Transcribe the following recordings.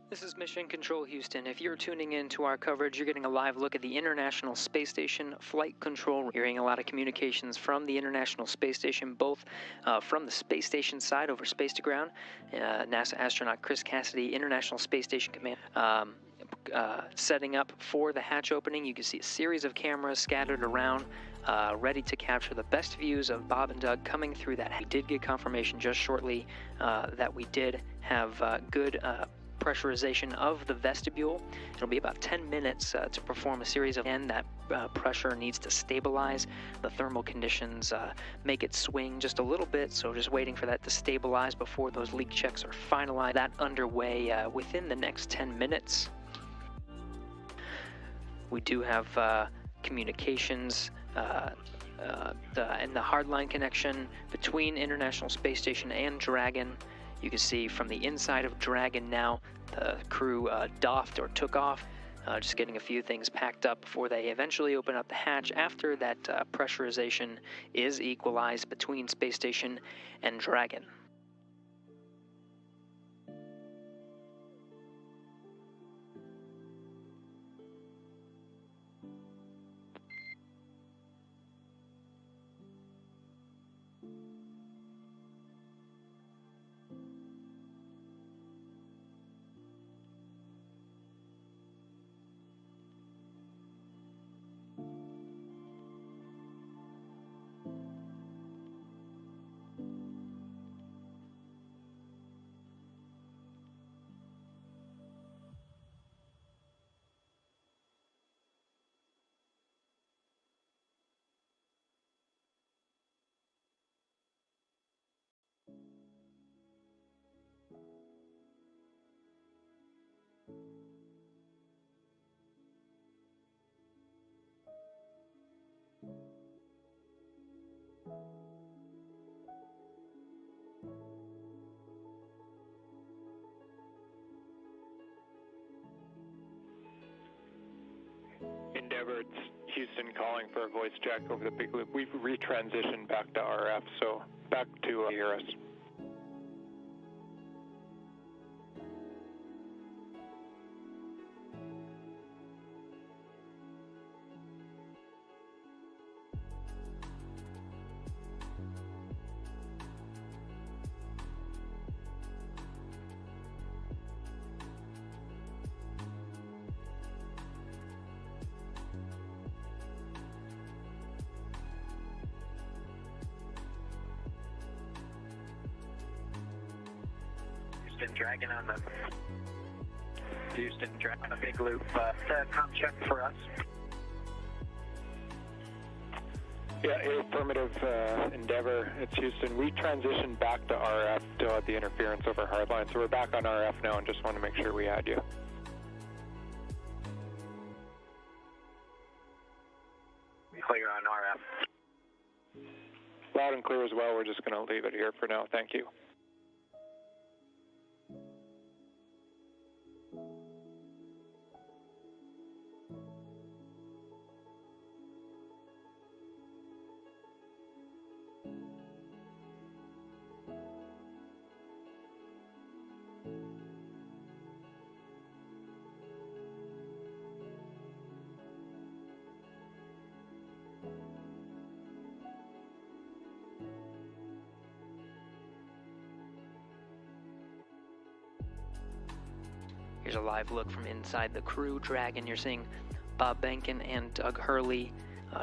This is Mission Control Houston. If you're tuning in to our coverage, you're getting a live look at the International Space Station Flight Control. You're hearing a lot of communications from the International Space Station, both from the space station side over space to ground, NASA astronaut Chris Cassidy, International Space Station Command, setting up for the hatch opening. You can see a series of cameras scattered around, ready to capture the best views of Bob and Doug coming through that. We did get confirmation just shortly that we did have good pressurization of the vestibule. It'll be about 10 minutes to perform a series of, and that pressure needs to stabilize. The thermal conditions make it swing just a little bit, so just waiting for that to stabilize before those leak checks are finalized. That underway within the next 10 minutes. We do have communications and the hardline connection between International Space Station and Dragon. You can see from the inside of Dragon now, the crew doffed or took off, just getting a few things packed up before they eventually open up the hatch after that pressurization is equalized between Space Station and Dragon. Endeavor, it's Houston calling for a voice check over the big loop. We've retransitioned back to RF, so back to hear us. Dragon on the Houston Dragon, a big loop. Com check for us. Yeah, affirmative, Endeavor. It's Houston. We transitioned back to RF, still had the interference over hardline, so we're back on RF now and just want to make sure we had you. Clear on RF. Loud and clear as well. We're just going to leave it here for now. Thank you. Here's a live look from inside the Crew Dragon. You're seeing Bob Benkin and Doug Hurley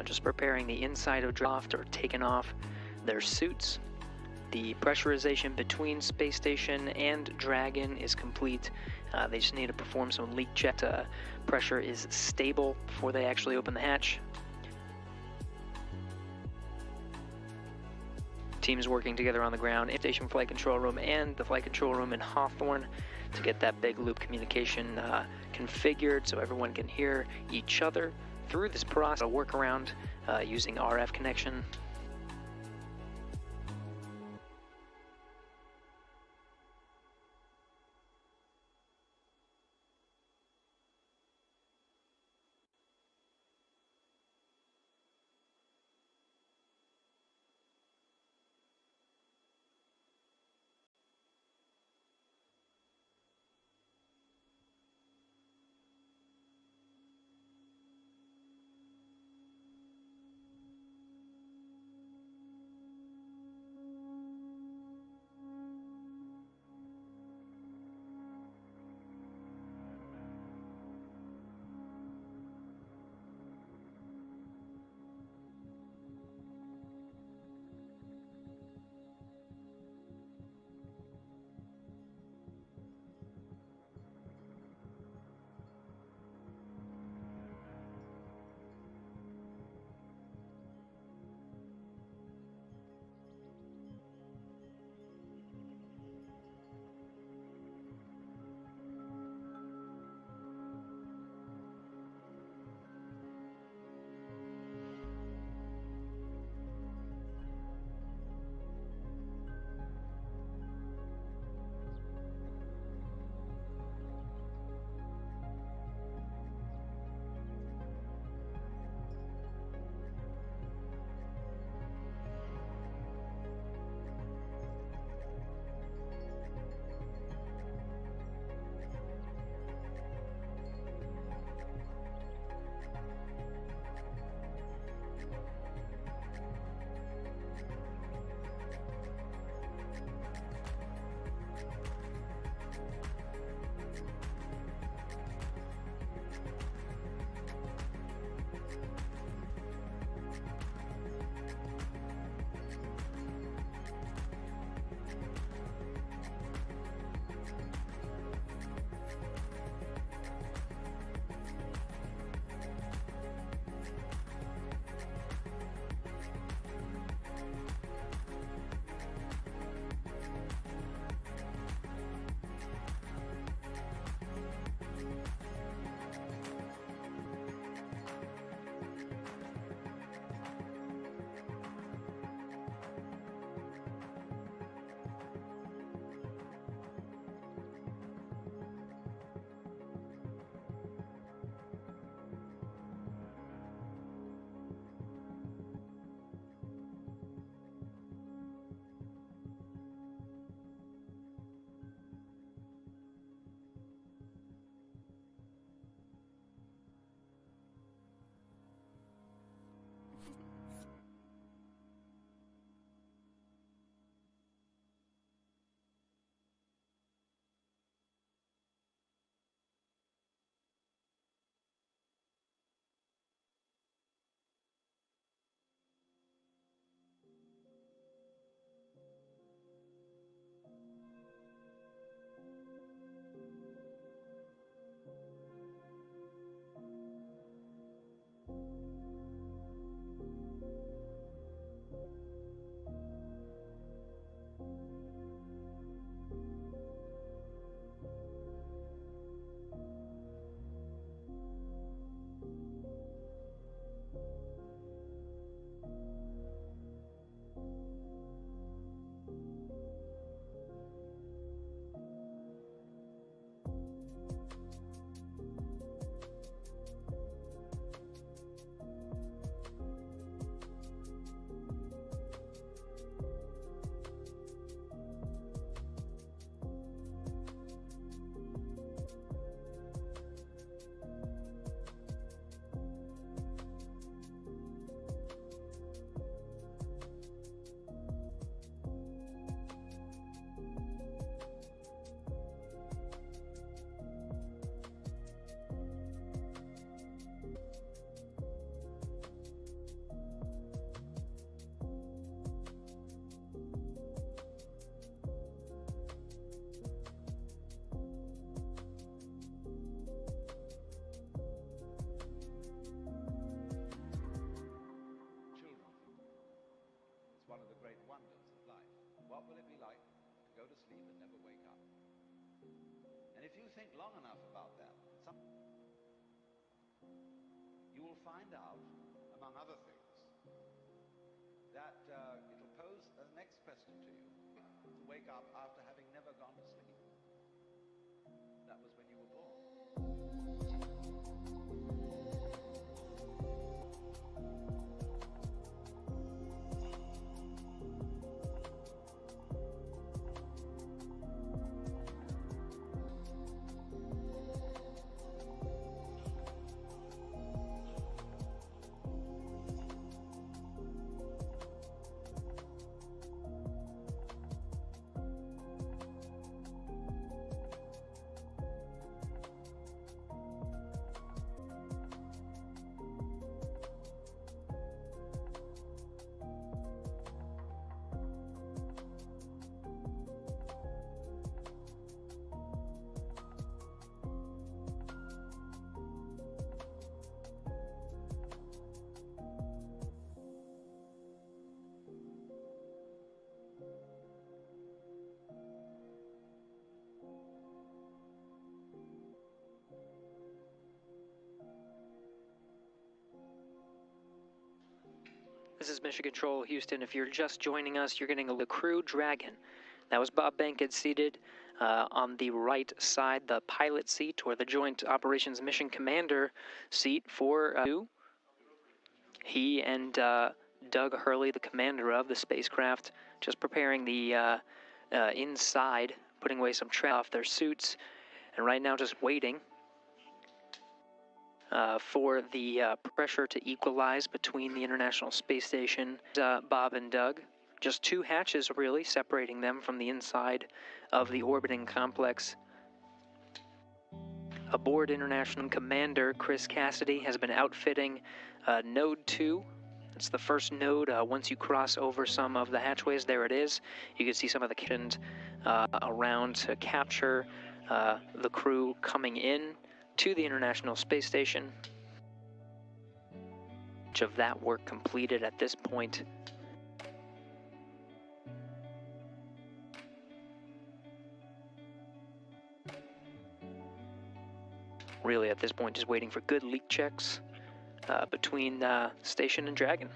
just preparing the inside of Draft or taking off their suits. The pressurization between Space Station and Dragon is complete. They just need to perform some leak check. Pressure is stable before they actually open the hatch. Teams working together on the ground in Station Flight Control Room and the Flight Control Room in Hawthorne to get that big loop communication configured so everyone can hear each other through this process. A workaround using RF connection. you think long enough about that, you will find out, among other things, that it'll pose the next question to you, to wake up after having never gone to sleep. That was when you were born. This is Mission Control Houston. If you're just joining us, you're getting the Crew Dragon. That was Bob Bankhead seated on the right side, the pilot seat, or the Joint Operations Mission Commander seat for he and Doug Hurley, the commander of the spacecraft, just preparing the inside, putting away some trash off their suits, and right now just waiting for the pressure to equalize between the International Space Station, Bob and Doug. Just two hatches, really, separating them from the inside of the orbiting complex. Aboard International Commander Chris Cassidy has been outfitting Node 2. It's the first node. Once you cross over some of the hatchways, there it is. You can see some of the kitchens around to capture the crew coming in to the International Space Station. Much of that work completed at this point. Really, at this point, just waiting for good leak checks between Station and Dragon.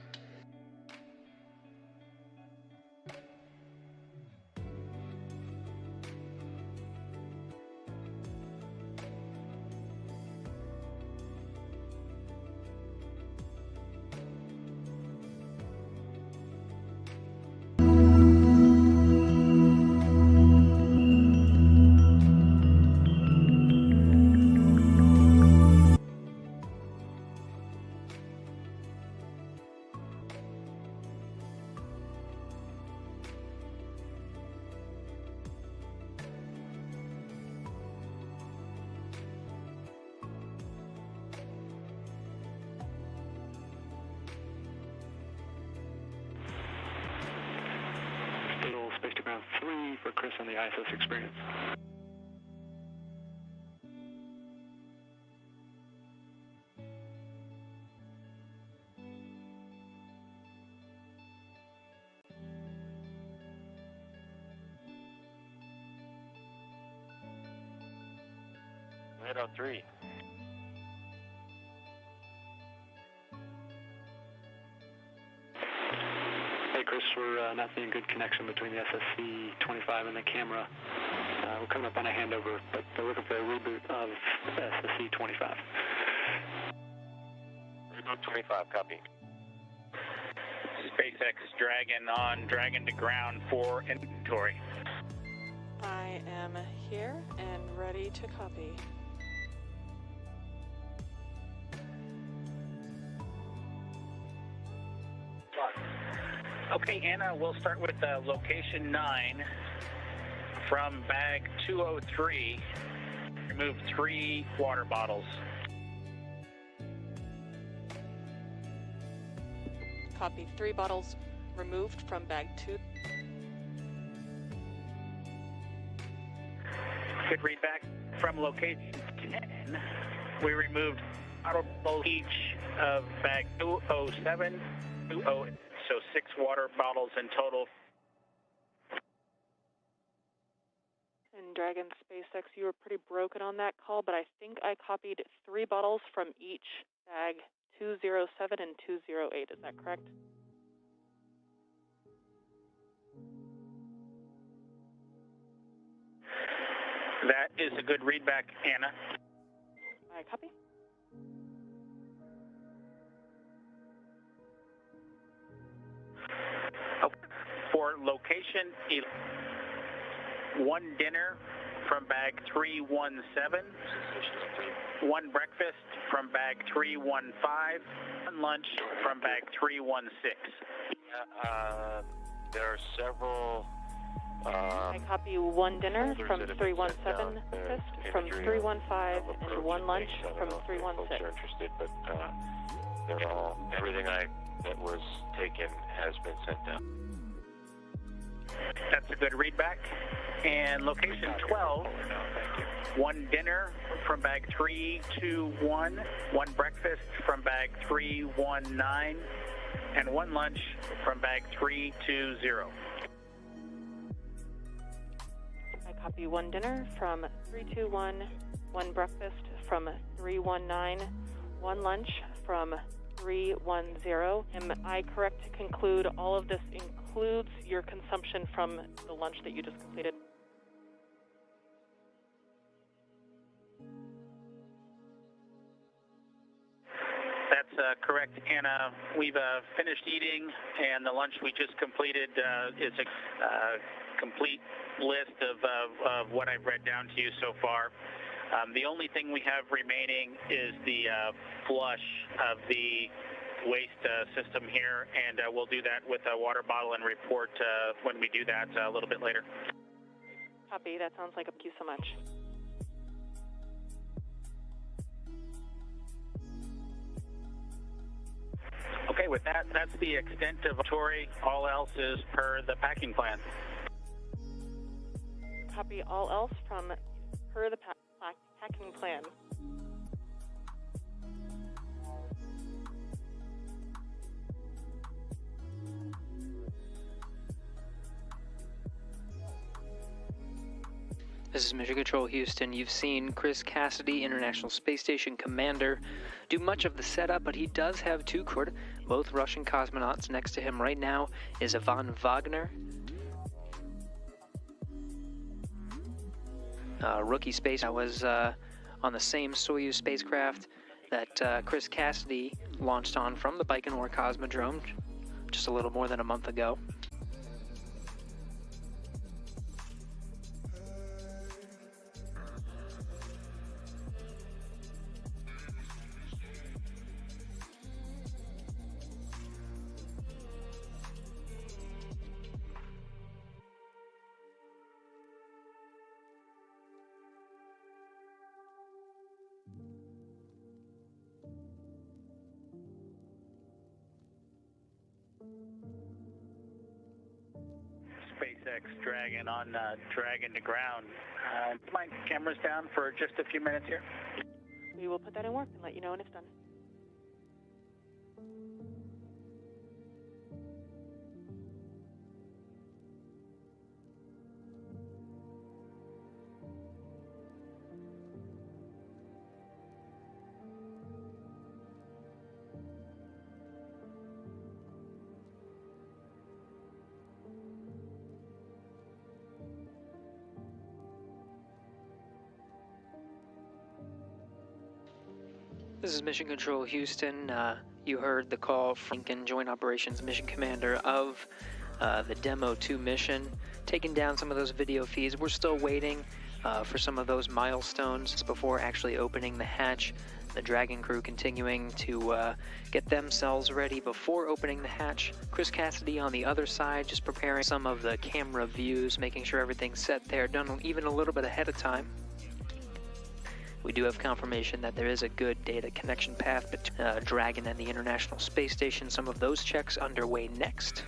Space to ground 3 for Chris on the ISS experience. Head on 3. Chris, we're not seeing good connection between the SSC-25 and the camera. We're coming up on a handover, but they're looking for a reboot of SSC-25. Reboot 25, copy. SpaceX Dragon on Dragon to ground for inventory. I am here and ready to copy. Okay, Anna, we'll start with location 9 from bag 203. Remove 3 water bottles. Copy. 3 bottles removed from bag 2. Good read back from location 10. We removed bottles each of bag 207, 208. So 6 water bottles in total. And Dragon SpaceX, you were pretty broken on that call, but I think I copied 3 bottles from each bag 207 and 208. Is that correct? That is a good readback, Anna. I copy. For location 1 dinner from bag 317, 1 breakfast from bag 315, 1 lunch from bag 316. There are several. I copy 1 dinner from 317 breakfast, from 315, and 1 lunch from 316. Folks are interested, but they're all that was taken has been sent down. That's a good readback. And location 12, 1 dinner from bag 321, 1 breakfast from bag 319, and 1 lunch from bag 320. I copy 1 dinner from 321, 1 breakfast from 319, 1 lunch from 310. Am I correct to conclude all of this includes your consumption from the lunch that you just completed? That's correct, Anna. We've finished eating, and the lunch we just completed is a complete list of what I've read down to you so far. The only thing we have remaining is the flush of the waste system here, and we'll do that with a water bottle and report when we do that a little bit later. Copy. That sounds like a thank you so much. Okay, with that, that's the extent of inventory. All else is per the packing plan. Copy all else from per the packing plan. This is Mission Control Houston. You've seen Chris Cassidy, International Space Station Commander, do much of the setup, but he does have 2 crew, both Russian cosmonauts. Next to him right now is Ivan Wagner, rookie space. I was on the same Soyuz spacecraft that Chris Cassidy launched on from the Baikonur Cosmodrome just a little more than a month ago. SpaceX Dragon on Dragon to ground. My camera's down for just a few minutes here. We will put that in work and let you know when it's done. This is Mission Control Houston. You heard the call from Lincoln, Joint Operations Mission Commander of the Demo 2 mission, taking down some of those video feeds. We're still waiting for some of those milestones before actually opening the hatch. The Dragon crew continuing to get themselves ready before opening the hatch. Chris Cassidy on the other side, just preparing some of the camera views, making sure everything's set there, done even a little bit ahead of time. We do have confirmation that there is a good data connection path between Dragon and the International Space Station. Some of those checks underway next.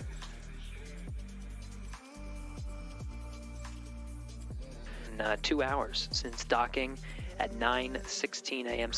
And, 2 hours since docking at 9:16 a.m.